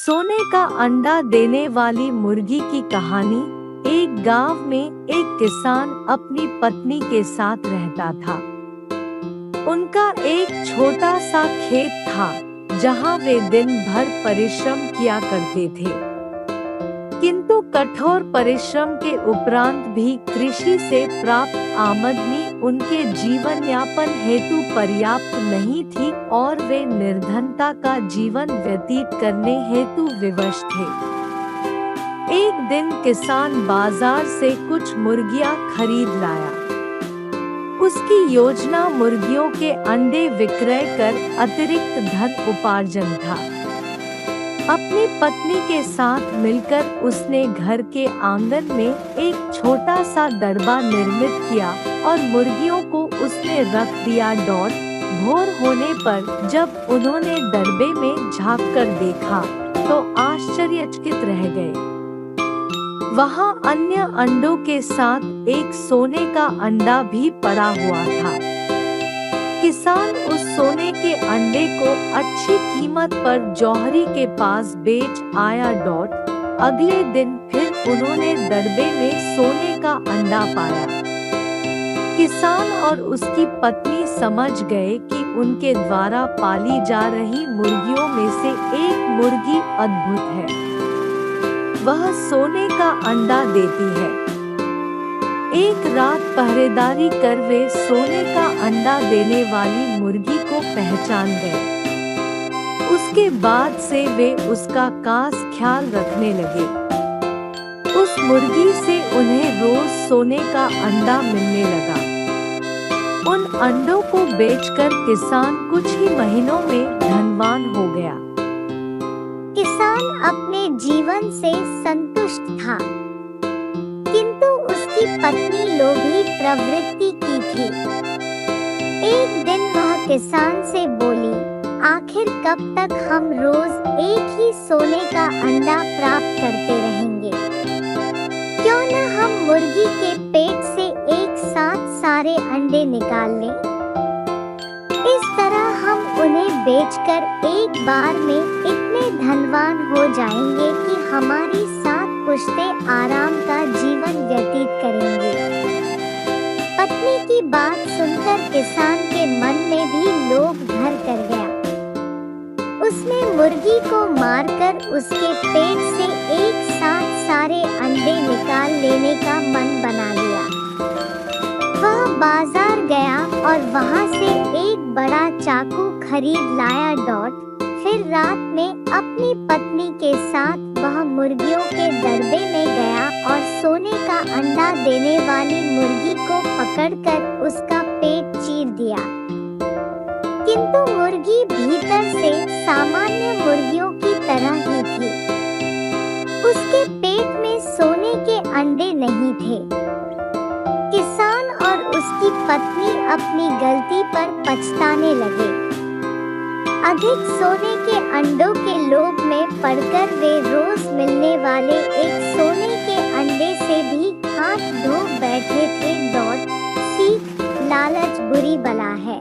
सोने का अंडा देने वाली मुर्गी की कहानी। एक गांव में एक किसान अपनी पत्नी के साथ रहता था। उनका एक छोटा सा खेत था जहां वे दिन भर परिश्रम किया करते थे। किंतु कठोर परिश्रम के उपरांत भी कृषि से प्राप्त आमदनी उनके जीवन यापन हेतु पर्याप्त नहीं थी और वे निर्धनता का जीवन व्यतीत करने हेतु विवश थे। एक दिन किसान बाजार से कुछ मुर्गियां खरीद लाया। उसकी योजना मुर्गियों के अंडे विक्रय कर अतिरिक्त धन उपार्जन था। अपनी पत्नी के साथ मिलकर उसने घर के आंगन में एक छोटा सा दड़बा निर्मित किया और मुर्गियों को उसने रख दिया। भोर होने पर जब उन्होंने दड़बे में झांककर देखा तो आश्चर्यचकित रह गए। वहां अन्य अंडों के साथ एक सोने का अंडा भी पड़ा हुआ था। किसान उस सोने के अंडे को अच्छी कीमत पर जौहरी के पास बेच आया। अगले दिन फिर उन्होंने दड़बे में सोने का अंडा पाया। किसान और उसकी पत्नी समझ गए कि उनके द्वारा पाली जा रही मुर्गियों में से एक मुर्गी अद्भुत है। वह सोने का अंडा देती है। एक रात पहरेदारी कर वे सोने का अंडा देने वाली मुर्गी को पहचान गए। उसके बाद से वे उसका खास ख्याल रखने लगे। उस मुर्गी से उन्हें रोज सोने का अंडा मिलने लगा। उन अंडों को बेचकर किसान कुछ ही महीनों में धनवान हो गया। किसान अपने जीवन से संतुष्ट था, किंतु उसकी पत्नी लोभी प्रवृत्ति की थी। एक दिन वह किसान से बोली, आखिर कब तक हम रोज एक ही सोने का अंडा प्राप्त करते रहेंगे? क्यों न हम मुर्गी के पेट से एक साथ सारे अंडे निकाल लें? इस तरह हम उन्हें बेचकर एक बार में इतने धनवान हो जाएंगे कि हमारी पुश्तें आराम का जीवन व्यतीत करेंगे। पत्नी की बात सुनकर किसान के मन में भी लोभ घर कर गया। उसने मुर्गी को मारकर उसके पेट से एक साथ सारे अंडे निकाल लेने का मन बना लिया। वह बाजार गया और वहां से एक बड़ा चाकू खरीद लाया। फिर रात में अपनी पत्नी के साथ वह मुर्गियों के दड़बे में गया और सोने का अंडा देने वाली मुर्गी को पकड़कर उसका पेट चीर दिया। किंतु मुर्गी भीतर से सामान्य मुर्गियों की तरह ही थी। उसके पेट में सोने के अंडे नहीं थे। किसान और उसकी पत्नी अपनी गलती पर पछताने लगे। अधिक सोने के अंडों के लोभ में पड़कर वे रोज मिलने वाले एक सोने के अंडे से भी हाथ धो बैठे थे। सीख, लालच बुरी बला है।